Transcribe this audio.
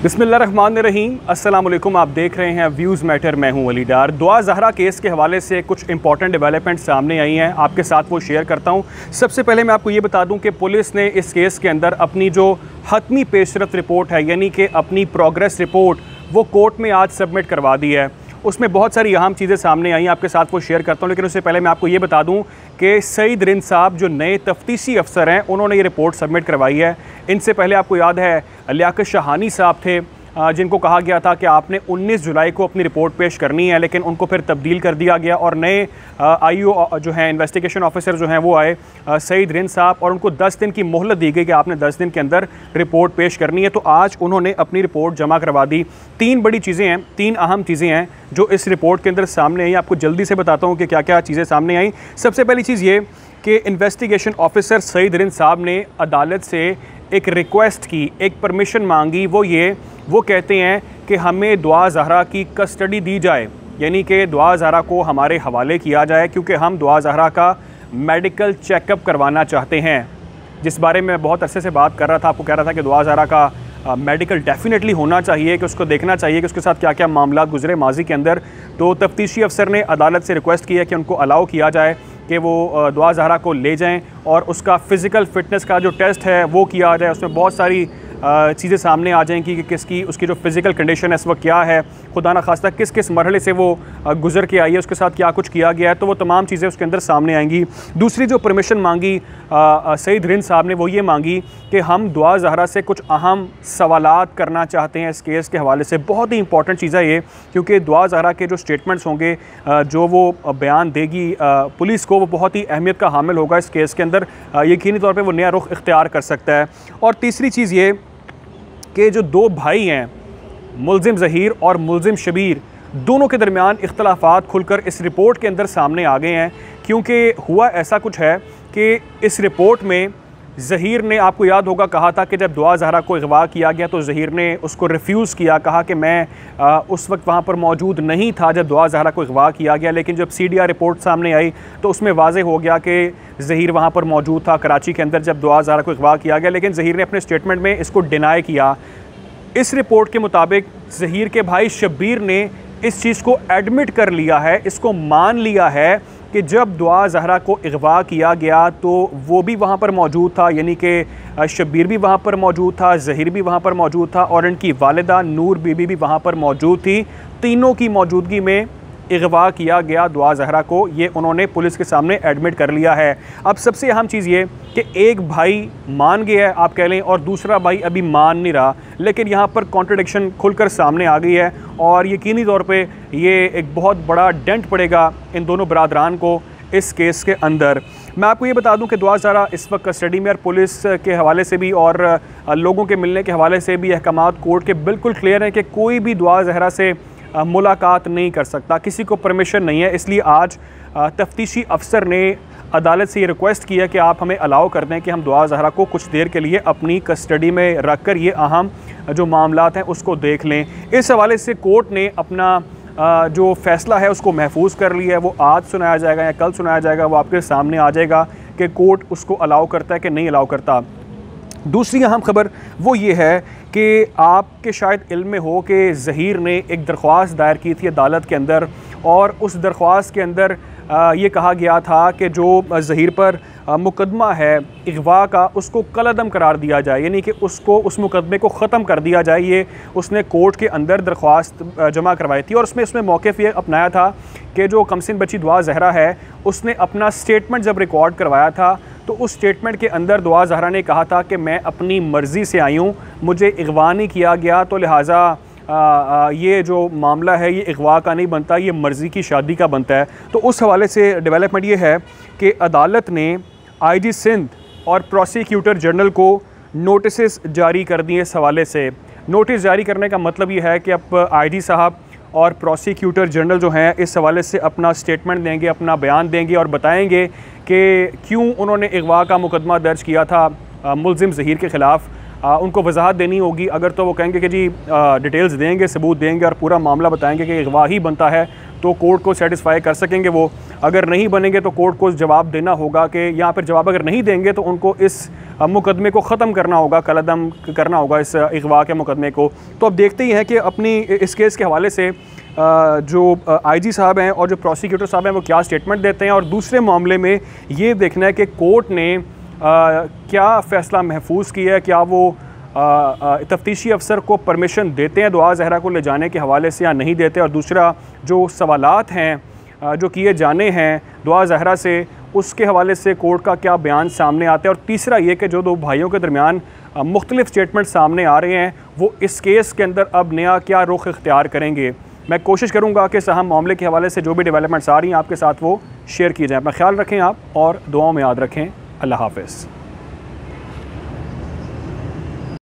बिस्मिल्लाहिर्रहमानिर्रहीम। अस्सलाम वालेकुम। आप देख रहे हैं व्यूज़ मैटर। मैं हूं अली डार। दुआ ज़हरा केस के हवाले से कुछ इंपॉर्टेंट डेवलपमेंट सामने आई हैं, आपके साथ वो शेयर करता हूं। सबसे पहले मैं आपको ये बता दूं कि पुलिस ने इस केस के अंदर अपनी जो हतमी पेशरफ्त रिपोर्ट है, यानी कि अपनी प्रोग्रेस रिपोर्ट, वो कोर्ट में आज सबमिट करवा दी है। उसमें बहुत सारी अहम चीज़ें सामने आई, आपके साथ वो शेयर करता हूँ। लेकिन उससे पहले मैं आपको ये बता दूँ कि सईद रिंद साहब जो नए तफ्तीशी अफसर हैं, उन्होंने ये रिपोर्ट सबमिट करवाई है। इनसे पहले आपको याद है लियाकत शहानी साहब थे, जिनको कहा गया था कि आपने 19 जुलाई को अपनी रिपोर्ट पेश करनी है, लेकिन उनको फिर तब्दील कर दिया गया और नए आईओ जो हैं, इन्वेस्टिगेशन ऑफिसर जो हैं, वो आए सईद रिंद साहब, और उनको 10 दिन की मोहलत दी गई कि आपने 10 दिन के अंदर रिपोर्ट पेश करनी है। तो आज उन्होंने अपनी रिपोर्ट जमा करवा दी। 3 बड़ी चीज़ें हैं, 3 अहम चीज़ें हैं जो इस रिपोर्ट के अंदर सामने आई। आपको जल्दी से बताता हूँ कि क्या क्या चीज़ें सामने आई। सबसे पहली चीज़ ये कि इन्वेस्टिगेशन ऑफिसर सईद रिंद साहब ने अदालत से एक रिक्वेस्ट की, एक परमिशन मांगी। वो कहते हैं कि हमें दुआ ज़हरा की कस्टडी दी जाए, यानी कि दुआ ज़हरा को हमारे हवाले किया जाए, क्योंकि हम दुआ ज़हरा का मेडिकल चेकअप करवाना चाहते हैं, जिस बारे में बहुत अरसे से बात कर रहा था। आपको कह रहा था कि दुआ ज़हरा का मेडिकल डेफिनेटली होना चाहिए, कि उसको देखना चाहिए कि उसके साथ क्या क्या मामला गुजरे माजी के अंदर। तो तफ्तीशी अफसर ने अदालत से रिक्वेस्ट की है कि उनको अलाउ किया जाए कि वो दुआ ज़हरा को ले जाएं और उसका फ़िज़िकल फ़िटनेस का जो टेस्ट है वो किया जाए। उसमें बहुत सारी चीज़ें सामने आ जाएंगी कि उसकी जो फ़िज़िकल कंडीशन है इस वक्त क्या है, खुदा न खास्ता किस किस मरहले से वो गुज़र के आई है, उसके साथ क्या कुछ किया गया है। तो वो तमाम चीज़ें उसके अंदर सामने आएंगी। दूसरी जो परमिशन मांगी सईद रिंद साहब ने, वो ये मांगी कि हम दुआ ज़हरा से कुछ अहम सवालात करना चाहते हैं इस केस के हवाले से। बहुत ही इंपॉर्टेंट चीज़ है ये, क्योंकि दुआ ज़हरा के जो स्टेटमेंट्स होंगे, जो वो बयान देगी पुलिस को, वो बहुत ही अहमियत का हामिल होगा इस केस के अंदर। यकीनी तौर पर वो नया रुख इख्तियार कर सकता है। और तीसरी चीज़ ये कि जो 2 भाई हैं, मुल्ज़िम ज़हीर और मुल्ज़िम शबीर, दोनों के दरमियान इख्तलाफात खुलकर इस रिपोर्ट के अंदर सामने आ गए हैं। क्योंकि हुआ ऐसा कुछ है कि इस रिपोर्ट में ज़हीर ने, आपको याद होगा, कहा था कि जब दुआ ज़हरा को अगवा किया गया तो ज़हीर ने उसको रिफ्यूज़ किया, कहा कि मैं उस वक्त वहाँ पर मौजूद नहीं था जब दुआ ज़हरा को अगवा किया गया। लेकिन जब CDR रिपोर्ट सामने आई तो उसमें वाज़े हो गया कि ज़हीर वहाँ पर मौजूद था कराची के अंदर जब दुआ ज़हरा को अगवा किया गया। लेकिन ज़हीर ने अपने स्टेटमेंट में इसको डिनाई किया। इस रिपोर्ट के मुताबिक ज़हीर के भाई शब्बीर ने इस चीज़ को एडमिट कर लिया है, इसको मान लिया है कि जब दुआ ज़हरा को अगवा किया गया तो वो भी वहाँ पर मौजूद था, यानी कि शब्बीर भी वहाँ पर मौजूद था, ज़हीर भी वहाँ पर मौजूद था और इनकी वालिदा नूर बीबी भी वहाँ पर मौजूद थी। तीनों की मौजूदगी में अगवा किया गया दुआ ज़हरा को, ये उन्होंने पुलिस के सामने एडमिट कर लिया है। अब सबसे अहम चीज़ ये कि एक भाई मान गया है, आप कह लें, और दूसरा भाई अभी मान नहीं रहा। लेकिन यहाँ पर कॉन्ट्रडिक्शन खुलकर सामने आ गई है और यकीनी तौर पे ये एक बहुत बड़ा डेंट पड़ेगा इन दोनों बरादरान को इस केस के अंदर। मैं आपको ये बता दूं कि दुआ ज़हरा इस वक्त कस्टडी में, और पुलिस के हवाले से भी और लोगों के मिलने के हवाले से भी अहकामात कोर्ट के बिल्कुल क्लियर हैं कि कोई भी दुआ ज़हरा से मुलाकात नहीं कर सकता, किसी को परमिशन नहीं है। इसलिए आज तफ्तीशी अफसर ने अदालत से ये रिक्वेस्ट किया कि आप हमें अलाउ कर दें कि हम दुआ ज़हरा को कुछ देर के लिए अपनी कस्टडी में रख कर ये अहम जो मामलात हैं उसको देख लें। इस हवाले से कोर्ट ने अपना जो फ़ैसला है उसको महफूज कर लिया है। वो आज सुनाया जाएगा या कल सुनाया जाएगा, वो आपके सामने आ जाएगा कि कोर्ट उसको अलाउ करता है कि नहीं अलाउ करता। दूसरी अहम खबर वो ये है कि आपके शायद इल्म में हो कि ज़हीर ने एक दरख्वास्त दायर की थी अदालत के अंदर, और उस दरख्वास्त के अंदर ये कहा गया था कि जो ज़हीर पर मुकदमा है अगवा का, उसको कलअदम करार दिया जाए, यानी कि उसको, उस मुकदमे को ख़त्म कर दिया जाए। ये उसने कोर्ट के अंदर दरख्वास्त जमा करवाई थी और उसमें मौक़िफ़ ये अपनाया था कि जो कमसिन बच्ची दुआ ज़हरा है, उसने अपना स्टेटमेंट जब रिकॉर्ड करवाया था तो उस स्टेटमेंट के अंदर दुआ ज़हरा ने कहा था कि मैं अपनी मर्ज़ी से आई हूँ, मुझे अगवा नहीं किया गया, तो लिहाजा ये जो मामला है ये अगवा का नहीं बनता, ये मर्ज़ी की शादी का बनता है। तो उस हवाले से डेवलपमेंट ये है कि अदालत ने IG सिंध और प्रोसिक्यूटर जनरल को नोटिस जारी कर दिए। इस हवाले से नोटिस जारी करने का मतलब ये है कि अब IG साहब और प्रोसिक्यूटर जनरल जो हैं इस हवाले से अपना स्टेटमेंट देंगे, अपना बयान देंगे और बताएंगे कि क्यों उन्होंने अगवा का मुकदमा दर्ज किया था मुल्ज़िम ज़हीर के ख़िलाफ़। उनको वजाहत देनी होगी। अगर तो वो कहेंगे कि जी डिटेल्स देंगे, सबूत देंगे और पूरा मामला बताएंगे कि अगवा ही बनता है, तो कोर्ट को सेटिस्फाई कर सकेंगे वो। अगर नहीं बनेंगे तो कोर्ट को जवाब देना होगा कि, या फिर जवाब अगर नहीं देंगे तो उनको इस मुकदमे को ख़त्म करना होगा, कलअदम करना होगा इस अगवा के मुकदमे को। तो अब देखते ही हैं कि अपनी इस केस के हवाले से जो आईजी साहब हैं और जो प्रोसिक्यूटर साहब हैं वो क्या स्टेटमेंट देते हैं, और दूसरे मामले में ये देखना है कि कोर्ट ने क्या फ़ैसला महफूज किया है, क्या वो तफ्तीशी अफसर को परमिशन देते हैं दुआ ज़हरा को ले जाने के हवाले से या नहीं देते, और दूसरा जो सवालात हैं जो किए जाने हैं दुआ ज़हरा से उसके हवाले से कोर्ट का क्या बयान सामने आता है, और तीसरा ये कि जो दो भाइयों के दरमियान मुख्तलिफ स्टेटमेंट सामने आ रहे हैं वो इस केस के अंदर अब नया क्या रुख इख्तियार करेंगे। मैं कोशिश करूँगा कि अहम मामले के हवाले से जो भी डेवलपमेंट्स आ रही हैं आपके साथ वो शेयर की जाए। अपना ख्याल रखें आप और दुआओं में याद रखें। अल्लाह हाफ़िज़।